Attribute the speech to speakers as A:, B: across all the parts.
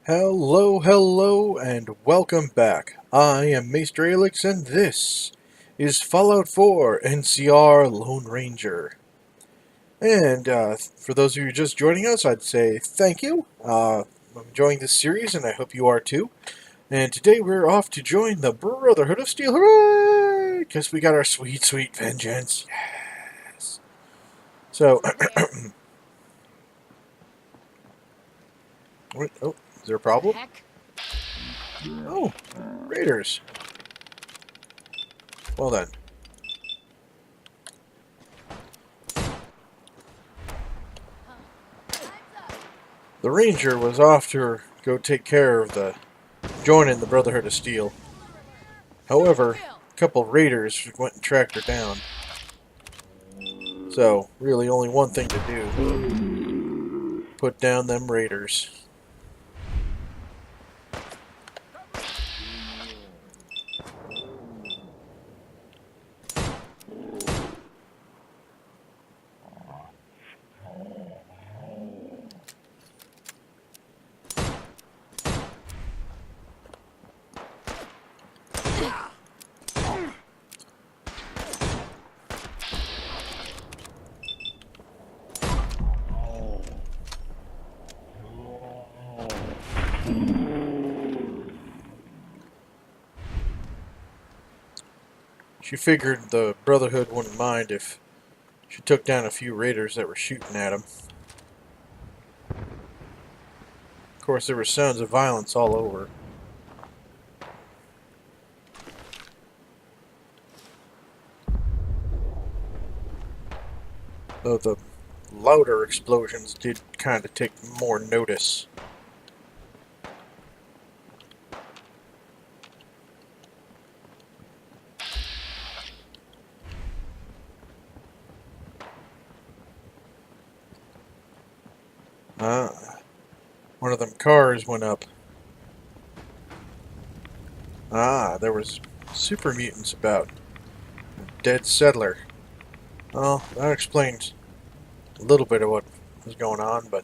A: Hello, hello, and welcome back. I am Maester Aelix, and this is Fallout 4 NCR Lone Ranger. And for those of you just joining us, I'd say thank you. I'm enjoying this series, and I hope you are too. And today we're off to join the Brotherhood of Steel. Hooray! Because we got our sweet, sweet vengeance. Yes. So, wait, oh, is there a problem? Oh, raiders. Well then. The Ranger was off to go take care of joining the Brotherhood of Steel. However, a couple of raiders went and tracked her down. So, really only one thing to do. Put down them raiders. She figured the Brotherhood wouldn't mind if she took down a few raiders that were shooting at them. Of course, there were sounds of violence all over. Though the louder explosions did kind of take more notice. One of them cars went up. There was super mutants about. Dead settler. Well, that explains a little bit of what was going on, but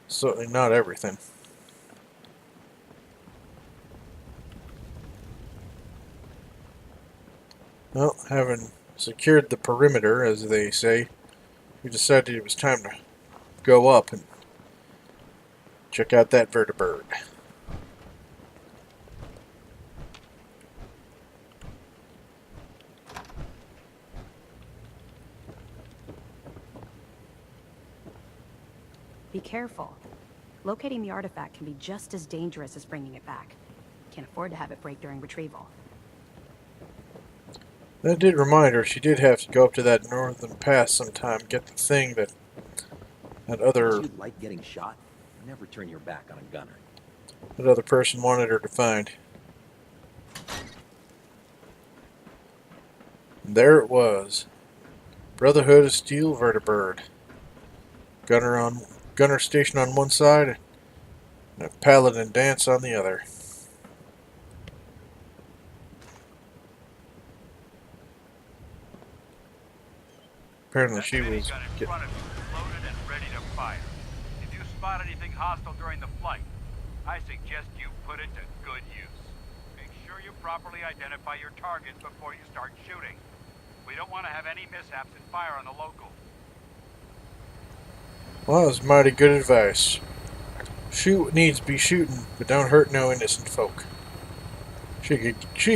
A: certainly not everything. Well, having secured the perimeter, as they say, we decided it was time to go up and check out that vertibird.
B: Be careful. Locating the artifact can be just as dangerous as bringing it back. Can't afford to have it break during retrieval.
A: That did remind her she did have to go up to that northern pass sometime, get the thing that other
C: You'd like getting shot? Never turn your back on a gunner.
A: that other person wanted her to find. And there it was. Brotherhood of Steel vertibird. Gunner station on one side, and a paladin dance on the other. Apparently she was getting...
D: loaded and ready to fire. If you spot anything hostile during the flight, I suggest you put it to good use. Make sure you properly identify your targets before you start shooting. We don't want to have any mishaps and fire on the locals.
A: Well, that was mighty good advice. Shoot what needs to be shooting, but don't hurt no innocent folk. She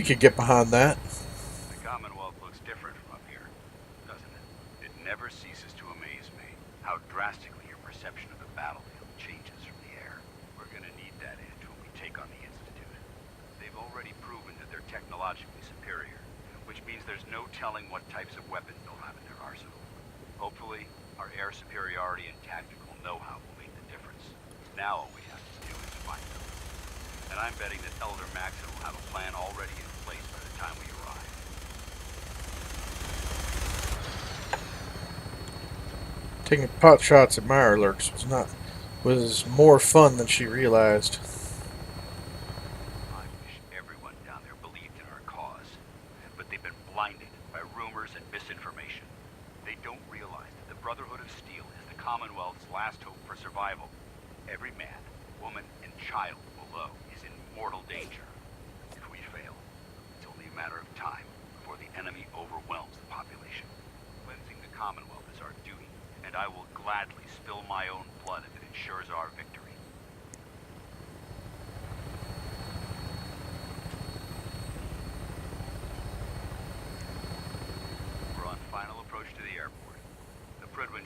A: could get behind that.
D: The Commonwealth looks different from up here, doesn't it? It never ceases to amaze me how drastically your perception of the battlefield changes from the air. We're gonna need that edge when we take on the Institute. They've already proven that they're technologically superior, which means there's no telling what types of weapons they'll have in their arsenal. Hopefully, our air superiority and tactical know-how will make the difference. Now all we have to do is find them. And I'm betting that Elder Maxon will have a plan already in place by the time we arrive.
A: Taking pot shots at Mirelurks was more fun than she realized.
D: I wish everyone down there believed in our cause, but they've been blinded by rumors and misinformation. They don't realize that the Brotherhood of Steel is the Commonwealth's last hope for survival. Every man, woman, and child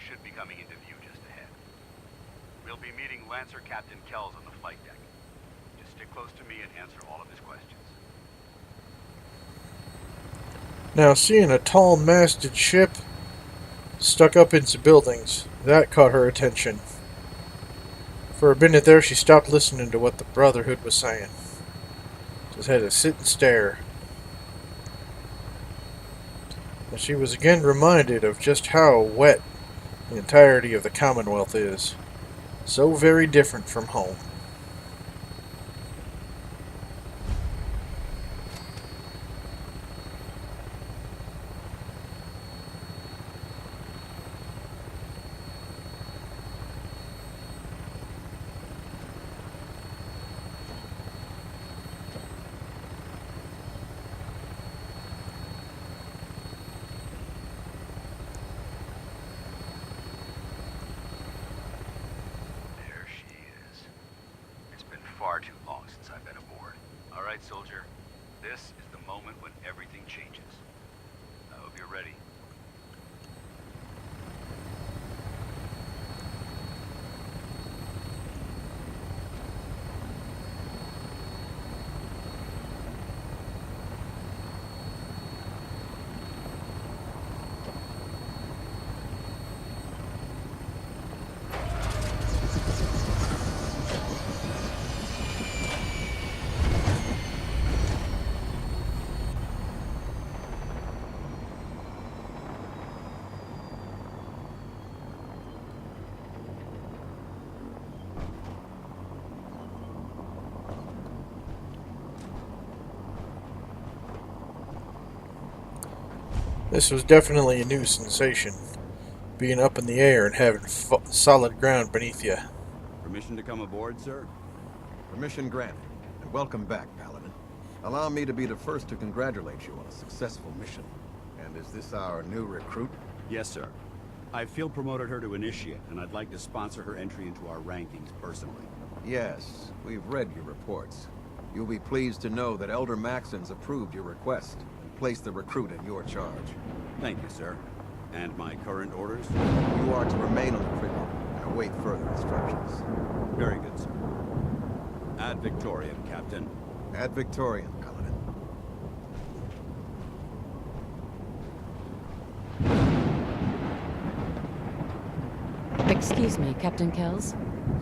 D: should be coming into view just ahead. We'll be meeting Lancer Captain Kells on the flight deck. Just stick close to me and answer all of his questions.
A: Now, seeing a tall masted ship stuck up into buildings, that caught her attention. For a minute there, she stopped listening to what the Brotherhood was saying. Just had to sit and stare. And she was again reminded of just how wet the entirety of the Commonwealth is. So very different from home.
D: There she is. It's been far too long since I've been aboard. All right, soldier. This is the moment when everything changes. I hope you're ready.
A: This was definitely a new sensation. Being up in the air and having solid ground beneath you.
E: Permission to come aboard, sir?
F: Permission granted, and welcome back, Paladin. Allow me to be the first to congratulate you on a successful mission. And is this our new recruit?
E: Yes, sir. I field promoted her to Initiate, and I'd like to sponsor her entry into our rankings personally.
F: Yes, we've read your reports. You'll be pleased to know that Elder Maxon's approved your request and placed the recruit in your charge.
E: Thank you, sir. And my current orders?
F: You are to remain on the frigate and await further instructions.
E: Very good, sir. Ad Victoriam, Captain.
F: Ad Victoriam, Paladin.
G: Excuse me, Captain Kells.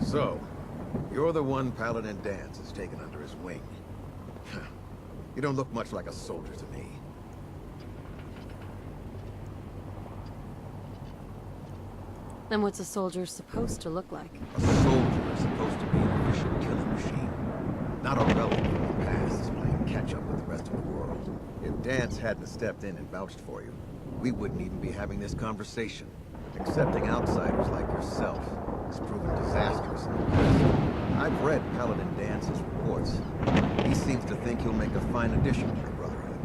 F: So, you're the one Paladin Danse has taken under his wing. You don't look much like a soldier to me.
G: Then what's a soldier supposed to look like?
F: A soldier is supposed to be an efficient killing machine. Not a relic from the past playing catch-up with the rest of the world. If Danse hadn't stepped in and vouched for you, we wouldn't even be having this conversation. Accepting outsiders like yourself has proven disastrous in the past. I've read Paladin Dance's reports. He seems to think he'll make a fine addition to the Brotherhood.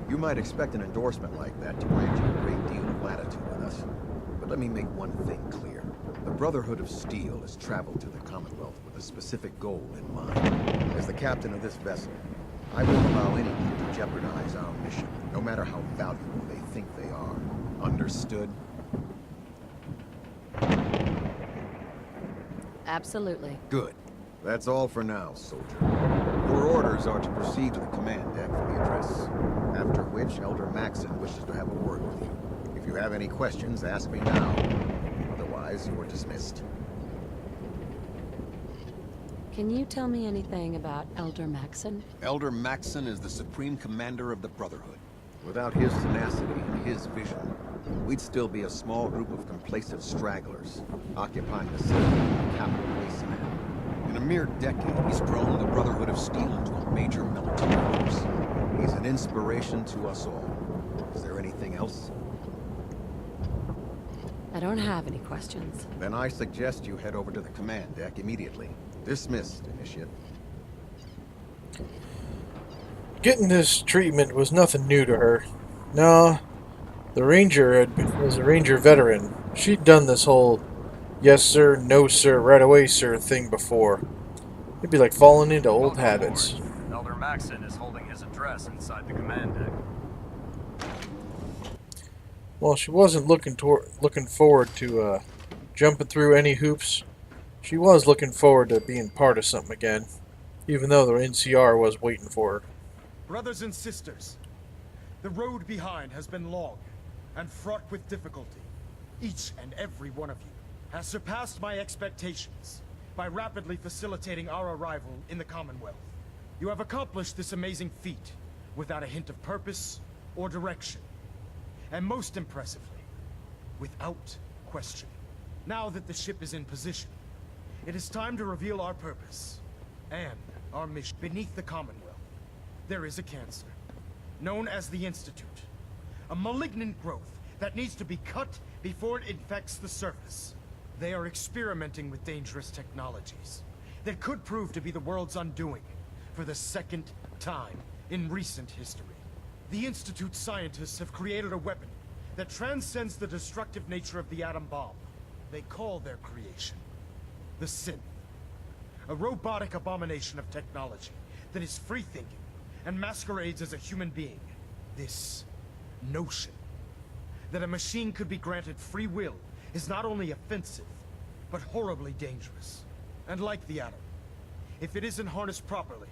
F: You might expect an endorsement like that to grant you a great deal of latitude with us. But let me make one thing clear. The Brotherhood of Steel has traveled to the Commonwealth with a specific goal in mind. As the captain of this vessel, I won't allow anyone to jeopardize our mission, no matter how valuable they think they are. Understood?
G: Absolutely.
F: Good. That's all for now, soldier. Your orders are to proceed to the command deck for the address, after which Elder Maxon wishes to have a word with you. If you have any questions, ask me now. Otherwise, you're dismissed.
G: Can you tell me anything about Elder Maxon?
F: Elder Maxon is the supreme commander of the Brotherhood. Without his tenacity and his vision, we'd still be a small group of complacent stragglers, occupying the city of the capital Wasteland. In a mere decade, he's grown the Brotherhood of Steel into a major military force. He's an inspiration to us all. Is there anything else?
G: I don't have any questions.
F: Then I suggest you head over to the command deck immediately. Dismissed, Initiate.
A: Getting this treatment was nothing new to her. No, the Ranger was a Ranger veteran. She'd done this whole yes sir, no sir, right away sir thing before. It'd be like falling into old habits.
H: Elder Maxon is holding his address inside the command deck.
A: Well, she wasn't looking forward to jumping through any hoops. She was looking forward to being part of something again, even though the NCR was waiting for her.
I: Brothers and sisters, the road behind has been long and fraught with difficulty. Each and every one of you has surpassed my expectations by rapidly facilitating our arrival in the Commonwealth. You have accomplished this amazing feat without a hint of purpose or direction. And most impressively, without question. Now that the ship is in position, it is time to reveal our purpose and our mission. Beneath the Commonwealth, there is a cancer, known as the Institute. A malignant growth that needs to be cut before it infects the surface. They are experimenting with dangerous technologies that could prove to be the world's undoing for the second time in recent history. The Institute scientists have created a weapon that transcends the destructive nature of the atom bomb. They call their creation the Synth. A robotic abomination of technology that is free-thinking and masquerades as a human being. This notion that a machine could be granted free will is not only offensive, but horribly dangerous. And like the atom, if it isn't harnessed properly,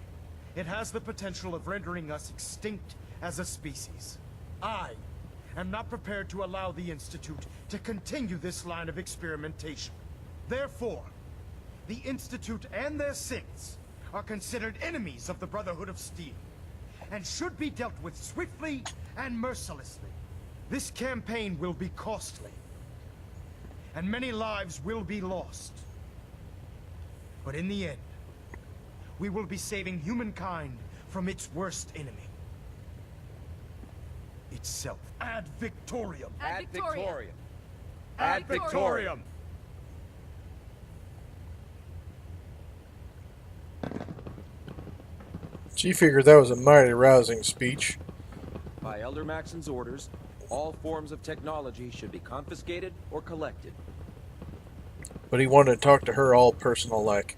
I: it has the potential of rendering us extinct as a species. I am not prepared to allow the Institute to continue this line of experimentation. Therefore, the Institute and their synths are considered enemies of the Brotherhood of Steel, and should be dealt with swiftly and mercilessly. This campaign will be costly, and many lives will be lost. But in the end, we will be saving humankind from its worst enemy. Itself. Ad Victoriam!
C: Ad Victoriam!
I: Ad Victoriam!
A: She figured that was a mighty rousing speech.
C: By Elder Maxon's orders, all forms of technology should be confiscated or collected.
A: But he wanted to talk to her all personal-like.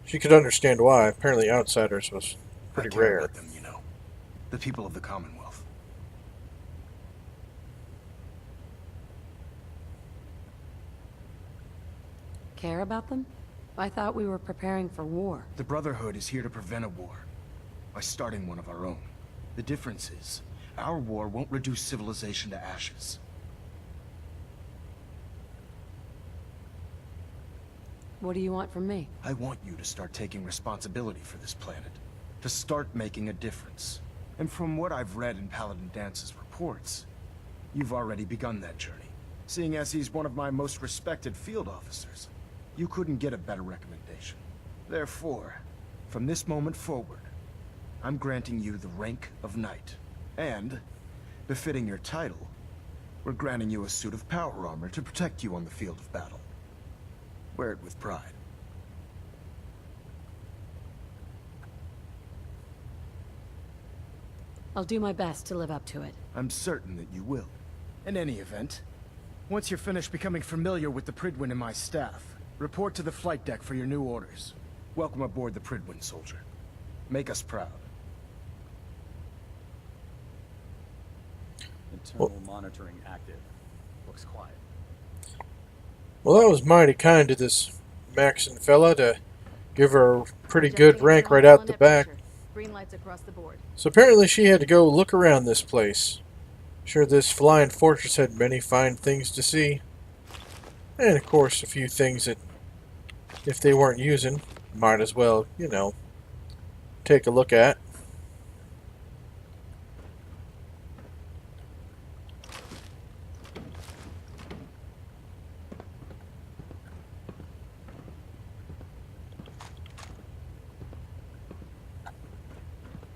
A: She could understand why. Apparently outsiders was pretty
I: I care
A: rare.
I: about them, you know. The people of the Commonwealth.
G: Care about them? I thought we were preparing for war.
I: The Brotherhood is here to prevent a war by starting one of our own. The difference is, our war won't reduce civilization to ashes.
G: What do you want from me?
I: I want you to start taking responsibility for this planet. To start making a difference. And from what I've read in Paladin Dance's reports, you've already begun that journey. Seeing as he's one of my most respected field officers, you couldn't get a better recommendation. Therefore, from this moment forward, I'm granting you the rank of Knight. And, befitting your title, we're granting you a suit of power armor to protect you on the field of battle. Wear it with pride.
G: I'll do my best to live up to it.
I: I'm certain that you will. In any event, once you're finished becoming familiar with the Pridwin and my staff, report to the flight deck for your new orders. Welcome aboard the Pridwin, soldier. Make us proud.
H: Internal monitoring active. Looks quiet.
A: Well, that was mighty kind of this Maxon fella to give her a pretty good rank right out the back.
B: Green lights across the board.
A: So apparently she had to go look around this place. Sure, this flying fortress had many fine things to see. And of course, a few things that, if they weren't using, might as well, you know, take a look at.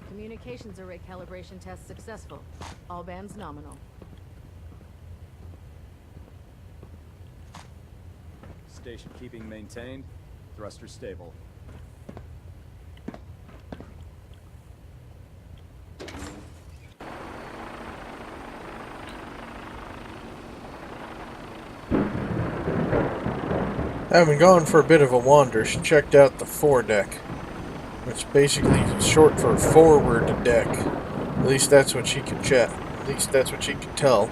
B: Communications array calibration test successful. All bands nominal.
H: Station keeping maintained. Thruster stable.
A: Having gone for a bit of a wander, she checked out the foredeck, which basically is short for forward deck. At least that's what she could check. At least that's what she could tell.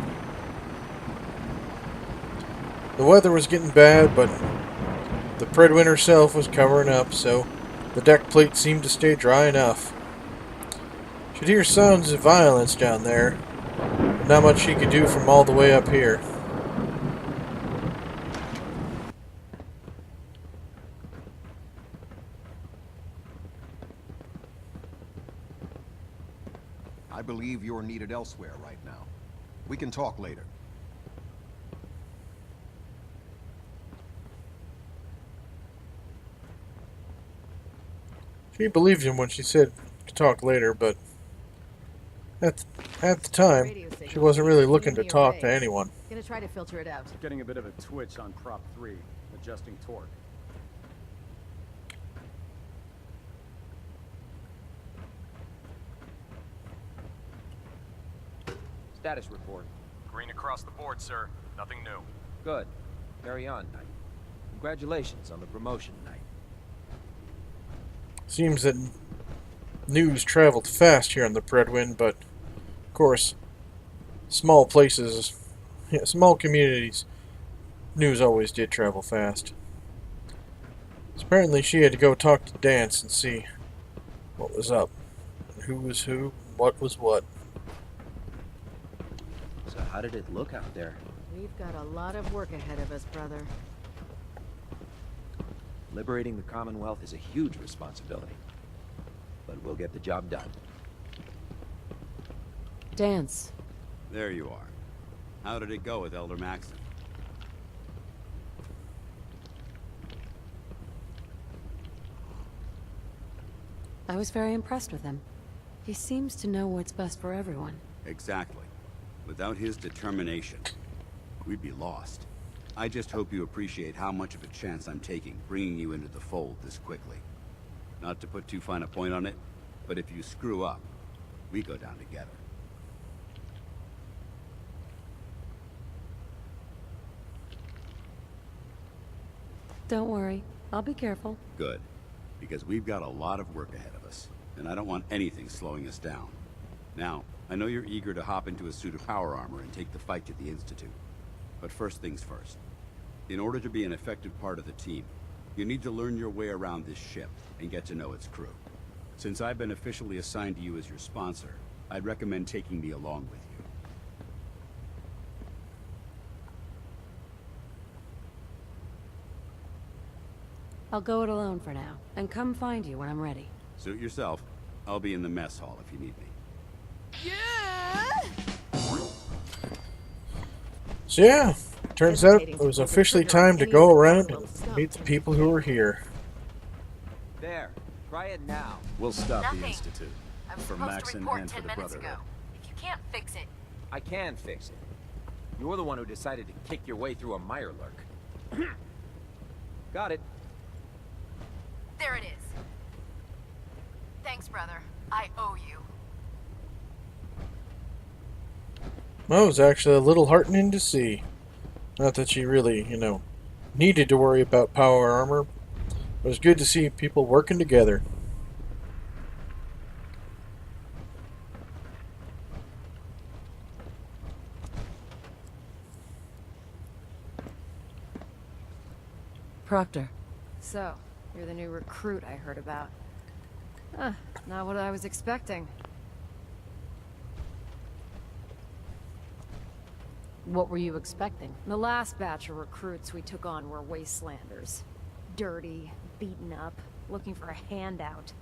A: The weather was getting bad, but the Predwin herself was covering up, so the deck plate seemed to stay dry enough. Should hear sounds of violence down there, but not much she could do from all the way up here.
J: I believe you're needed elsewhere right now. We can talk later.
A: She believed him when she said to talk later, but at the time, she wasn't really looking to talk to anyone.
B: Gonna try to filter it out.
H: Getting a bit of a twitch on prop 3, adjusting torque.
C: Status report.
H: Green across the board, sir. Nothing new.
C: Good. Carry on, Knight. Congratulations on the promotion, Knight.
A: Seems that news traveled fast here on the Predwin, but of course, small places, small communities, news always did travel fast. So apparently she had to go talk to Dance and see what was up, and who was who, what was what.
C: So how did it look out there?
B: We've got a lot of work ahead of us, brother.
C: Liberating the Commonwealth is a huge responsibility. But we'll get the job done.
G: Dance.
E: There you are. How did it go with Elder Maxon?
G: I was very impressed with him. He seems to know what's best for everyone.
E: Exactly. Without his determination, we'd be lost. I just hope you appreciate how much of a chance I'm taking bringing you into the fold this quickly. Not to put too fine a point on it, but if you screw up, we go down together.
G: Don't worry. I'll be careful.
E: Good. Because we've got a lot of work ahead of us, and I don't want anything slowing us down. Now, I know you're eager to hop into a suit of power armor and take the fight to the Institute. But first things first. In order to be an effective part of the team, you need to learn your way around this ship and get to know its crew. Since I've been officially assigned to you as your sponsor, I'd recommend taking me along with you.
G: I'll go it alone for now, and come find you when I'm ready.
E: Suit yourself. I'll be in the mess hall if you need me.
A: So yeah, turns out it was officially time to go around and meet the people who were here.
C: There. Try it now.
H: We'll stop
K: Nothing.
H: the Institute.
K: I was
H: For
K: supposed to
H: Maxon
K: report
H: and for
K: 10
H: the
K: minutes
H: Brotherhood.
K: ago. If you can't fix it,
C: I can fix it. You're the one who decided to kick your way through a Mirelurk. Got it.
K: there it is. Thanks, brother. I owe you.
A: Well, it was actually a little heartening to see. Not that she really, needed to worry about power armor. It was good to see people working together.
G: Proctor.
L: So, you're the new recruit I heard about. Huh, not what I was expecting.
B: What were you expecting?
L: The last batch of recruits we took on were Wastelanders. Dirty, beaten up, looking for a handout.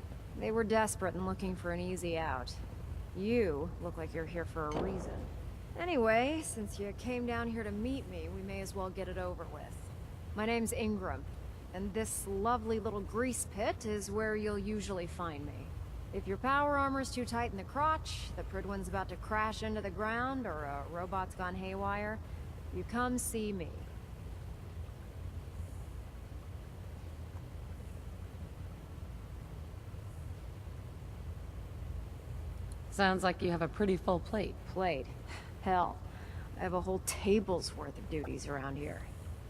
L: They were desperate and looking for an easy out. You look like you're here for a reason. Anyway, since you came down here to meet me, we may as well get it over with. My name's Ingram, and this lovely little grease pit is where you'll usually find me. If your power armor's too tight in the crotch, the Pridwin's about to crash into the ground, or a robot's gone haywire, you come see me.
G: Sounds like you have a pretty full plate.
L: Plate. Hell, I have a whole table's worth of duties around here.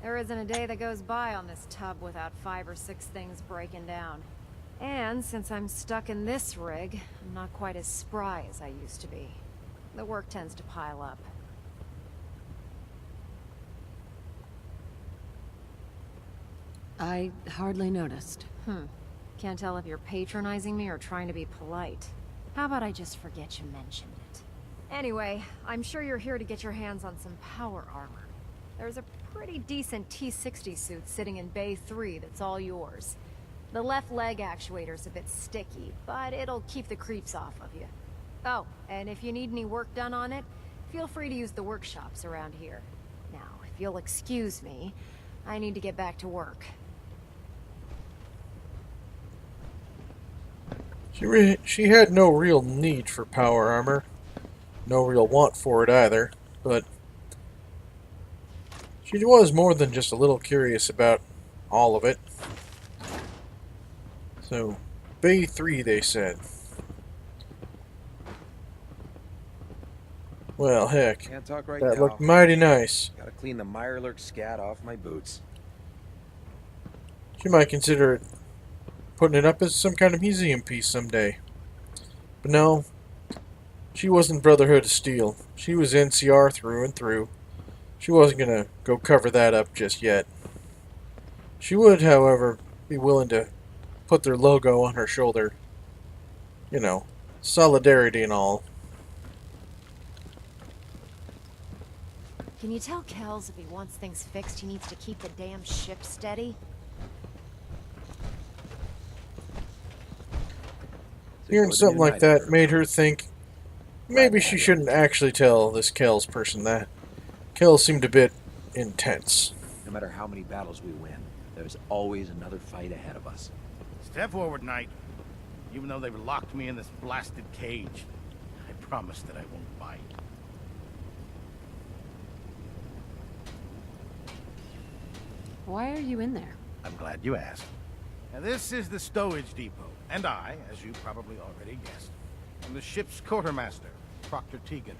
L: There isn't a day that goes by on this tub without 5 or 6 things breaking down. And since I'm stuck in this rig, I'm not quite as spry as I used to be. The work tends to pile up.
G: I hardly noticed.
L: Can't tell if you're patronizing me or trying to be polite. How about I just forget you mentioned it? Anyway, I'm sure you're here to get your hands on some power armor. There's a pretty decent T-60 suit sitting in Bay 3 that's all yours. The left leg actuator's a bit sticky, but it'll keep the creeps off of you. Oh, and if you need any work done on it, feel free to use the workshops around here. Now, if you'll excuse me, I need to get back to work.
A: She had no real need for power armor. No real want for it either, but she was more than just a little curious about all of it. So, Bay 3, they said. Well, heck,
C: Can't talk right
A: that
C: now.
A: looked mighty nice.
C: Gotta clean the Mirelurk scat off my boots.
A: She might consider it, putting it up as some kind of museum piece someday. But no, she wasn't Brotherhood of Steel. She was NCR through and through. She wasn't gonna go cover that up just yet. She would, however, be willing to put their logo on her shoulder. You know, solidarity and all.
L: Can you tell Kells if he wants things fixed, he needs to keep the damn ship steady?
A: Hearing something like that made her think maybe she shouldn't actually tell this Kells person that. Kells seemed a bit intense.
C: No matter how many battles we win, there's always another fight ahead of us.
M: Step forward, Knight. Even though they've locked me in this blasted cage, I promise that I won't bite.
G: Why are you in there?
M: I'm glad you asked. Now, this is the stowage depot, and I, as you probably already guessed, am the ship's quartermaster, Proctor Tegan.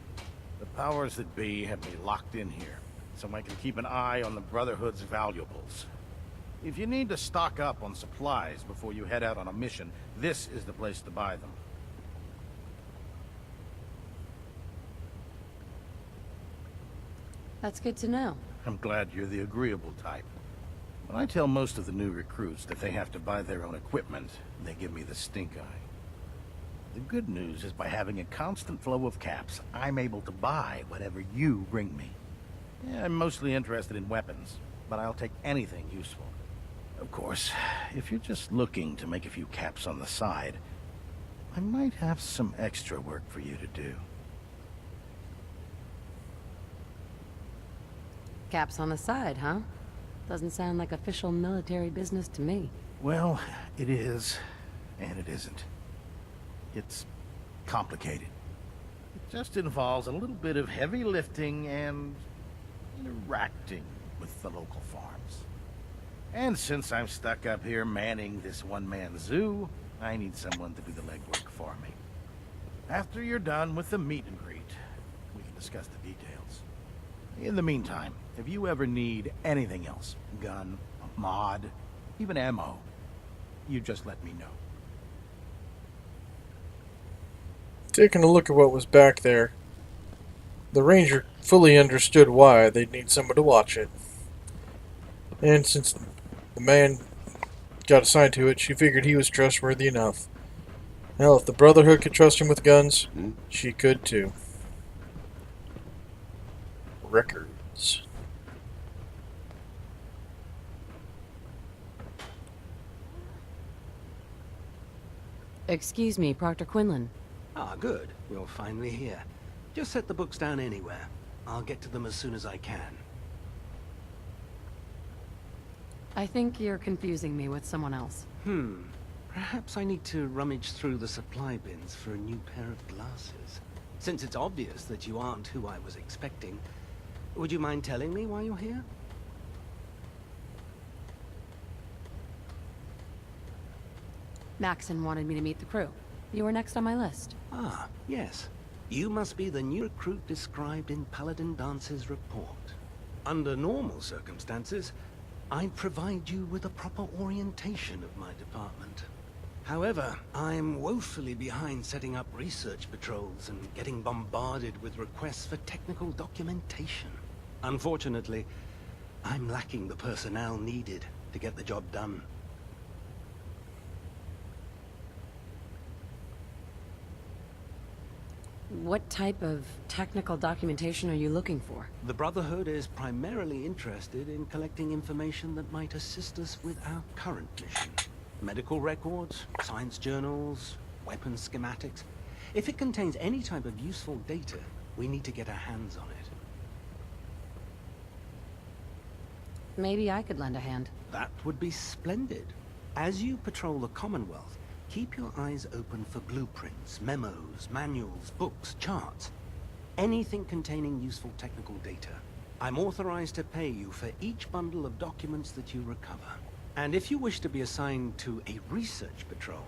M: The powers that be have me locked in here, so I can keep an eye on the Brotherhood's valuables. If you need to stock up on supplies before you head out on a mission, this is the place to buy them.
G: That's good to know.
M: I'm glad you're the agreeable type. When I tell most of the new recruits that they have to buy their own equipment, they give me the stink eye. The good news is by having a constant flow of caps, I'm able to buy whatever you bring me. Yeah, I'm mostly interested in weapons, but I'll take anything useful. Of course, if you're just looking to make a few caps on the side, I might have some extra work for you to do.
G: Caps on the side, huh? Doesn't sound like official military business to me.
M: Well, it is, and it isn't. It's complicated. It just involves a little bit of heavy lifting and interacting with the local farms. And since I'm stuck up here manning this one-man zoo, I need someone to do the legwork for me. After you're done with the meet and greet, we can discuss the details. In the meantime, if you ever need anything else, gun, a mod, even ammo, you just let me know.
A: Taking a look at what was back there, the Ranger fully understood why they'd need someone to watch it. And since the man got assigned to it, she figured he was trustworthy enough. Hell, if the Brotherhood could trust him with guns, she could too. Records.
G: Excuse me, Proctor Quinlan.
N: Ah, good. You're finally here. Just set the books down anywhere. I'll get to them as soon as I can.
G: I think you're confusing me with someone else.
N: Perhaps I need to rummage through the supply bins for a new pair of glasses. Since it's obvious that you aren't who I was expecting, would you mind telling me why you're here?
G: Maxon wanted me to meet the crew. You were next on my list.
N: Ah, yes. You must be the new recruit described in Paladin Dance's report. Under normal circumstances, I'd provide you with a proper orientation of my department. However, I'm woefully behind setting up research patrols and getting bombarded with requests for technical documentation. Unfortunately, I'm lacking the personnel needed. to get the job done.
G: What type of technical documentation are you looking for?
N: The Brotherhood is primarily interested in collecting information that might assist us with our current mission. Medical records, science journals, weapons schematics. If it contains any type of useful data, we need to get our hands on it.
G: Maybe I could lend a hand.
N: That would be splendid. As you patrol the Commonwealth, keep your eyes open for blueprints, memos, manuals, books, charts. Anything containing useful technical data. I'm authorized to pay you for each bundle of documents that you recover. And if you wish to be assigned to a research patrol,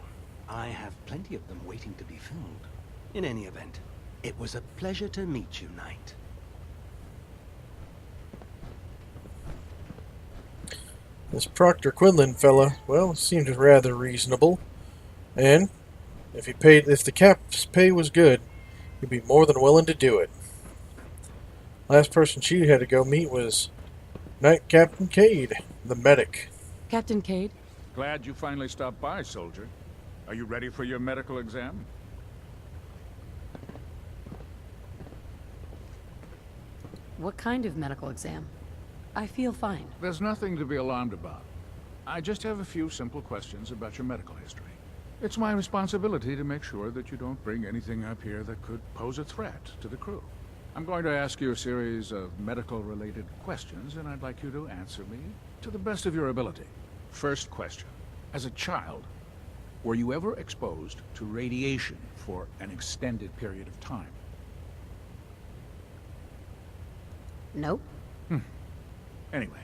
N: I have plenty of them waiting to be filled. In any event, it was a pleasure to meet you, Knight.
A: This Proctor Quinlan fella, well, seemed rather reasonable. And if the cap's pay was good, he'd be more than willing to do it. Last person she had to go meet was Knight Captain Cade, the medic.
G: Captain Cade?
O: Glad you finally stopped by, soldier. Are you ready for your medical exam?
G: What kind of medical exam? I feel fine.
O: There's nothing to be alarmed about. I just have a few simple questions about your medical history. It's my responsibility to make sure that you don't bring anything up here that could pose a threat to the crew. I'm going to ask you a series of medical-related questions, and I'd like you to answer me to the best of your ability. First question. As a child, were you ever exposed to radiation for an extended period of time?
G: Nope.
O: Anyway.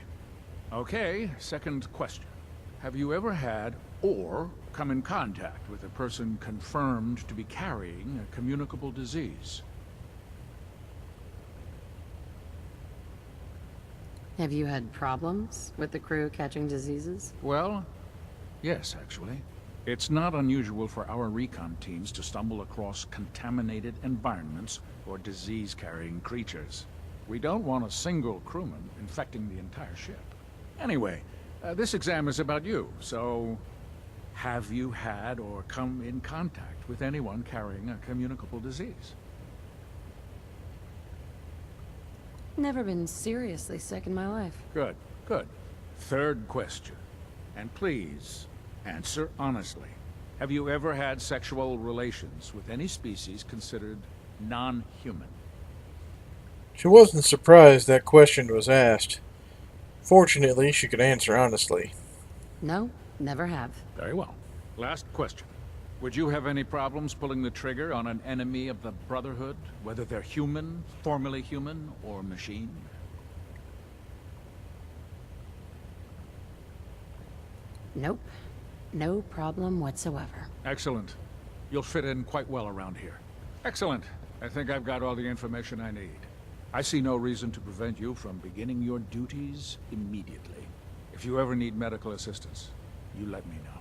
O: Okay, second question. Have you ever had or come in contact with a person confirmed to be carrying a communicable disease?
G: Have you had problems with the crew catching diseases?
O: Well, yes, actually. It's not unusual for our recon teams to stumble across contaminated environments or disease-carrying creatures. We don't want a single crewman infecting the entire ship. Anyway, this exam is about you, so have you had or come in contact with anyone carrying a communicable disease?
G: Never been seriously sick in my life.
O: Good, good. Third question. And please, answer honestly. Have you ever had sexual relations with any species considered non-human?
A: She wasn't surprised that question was asked. Fortunately, she could answer honestly.
G: No, never have.
O: Very well. Last question. Would you have any problems pulling the trigger on an enemy of the Brotherhood, whether they're human, formerly human, or machine?
G: Nope. No problem whatsoever.
O: Excellent. You'll fit in quite well around here. Excellent. I think I've got all the information I need. I see no reason to prevent you from beginning your duties immediately. If you ever need medical assistance, you let me know.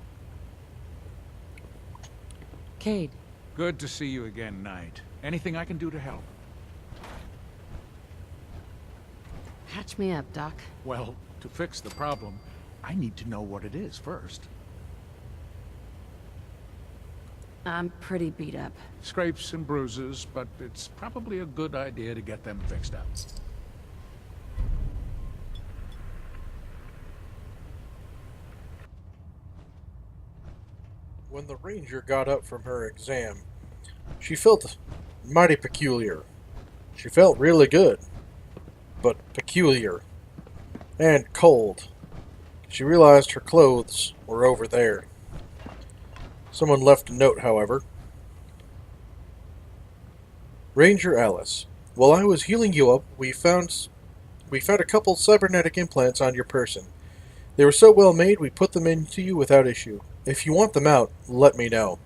G: Cade.
O: Good to see you again, Knight. Anything I can do to help?
G: Patch me up, Doc.
O: Well, to fix the problem, I need to know what it is first.
G: I'm pretty beat up.
O: Scrapes and bruises, but it's probably a good idea to get them fixed up.
A: When the Ranger got up from her exam, she felt mighty peculiar. She felt really good, but peculiar. And cold. She realized her clothes were over there. Someone left a note, however. Ranger Alice, while I was healing you up, we found a couple cybernetic implants on your person. They were so well made, we put them into you without issue. If you want them out, let me know.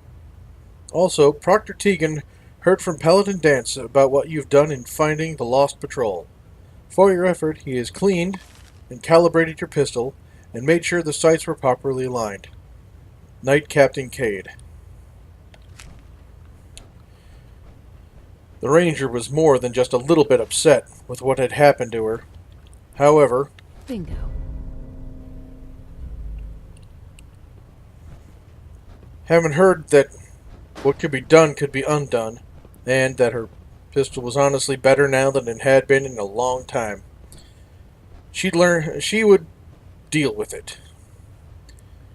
A: Also, Proctor Tegan heard from Paladin Danse about what you've done in finding the lost patrol. For your effort, he has cleaned and calibrated your pistol and made sure the sights were properly aligned. Knight Captain Cade. The Ranger was more than just a little bit upset with what had happened to her. However,
G: Bingo.
A: having heard that what could be done could be undone, and that her pistol was honestly better now than it had been in a long time. She would deal with it.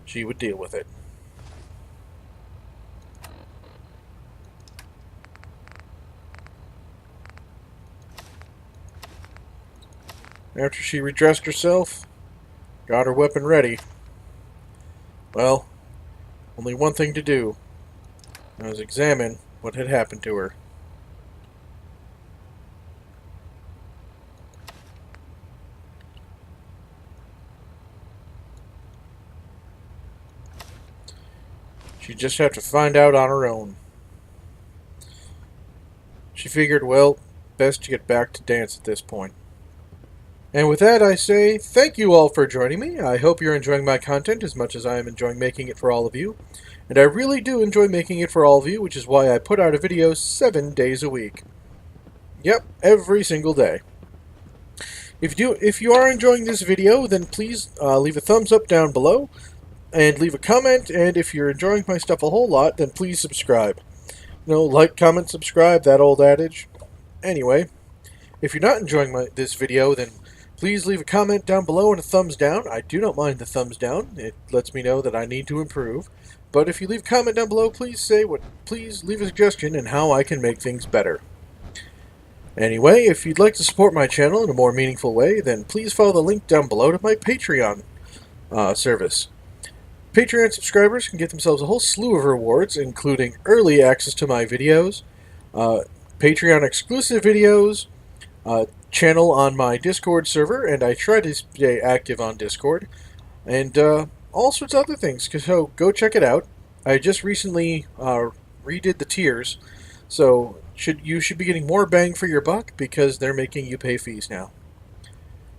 A: She would deal with it. After she redressed herself, got her weapon ready. Well, only one thing to do. That was examine what had happened to her. She'd just have to find out on her own. She figured, well, best to get back to dance at this point. And with that, I say thank you all for joining me. I hope you're enjoying my content as much as I am enjoying making it for all of you. And I really do enjoy making it for all of you, which is why I put out a video 7 days a week. Yep, every single day. If you are enjoying this video, then please leave a thumbs up down below and leave a comment. And if you're enjoying my stuff a whole lot, then please subscribe. Like, comment, subscribe, that old adage. Anyway, if you're not enjoying this video, then please leave a comment down below and a thumbs down. I do not mind the thumbs down. It lets me know that I need to improve. But if you leave a comment down below, please leave a suggestion in how I can make things better. Anyway, if you'd like to support my channel in a more meaningful way, then please follow the link down below to my Patreon service. Patreon subscribers can get themselves a whole slew of rewards, including early access to my videos, Patreon exclusive videos, channel on my Discord server, and I try to stay active on Discord, and all sorts of other things, so go check it out. I just recently redid the tiers, so you should be getting more bang for your buck because they're making you pay fees now.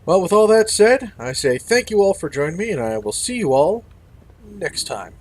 A: Well, with all that said, I say thank you all for joining me, and I will see you all next time.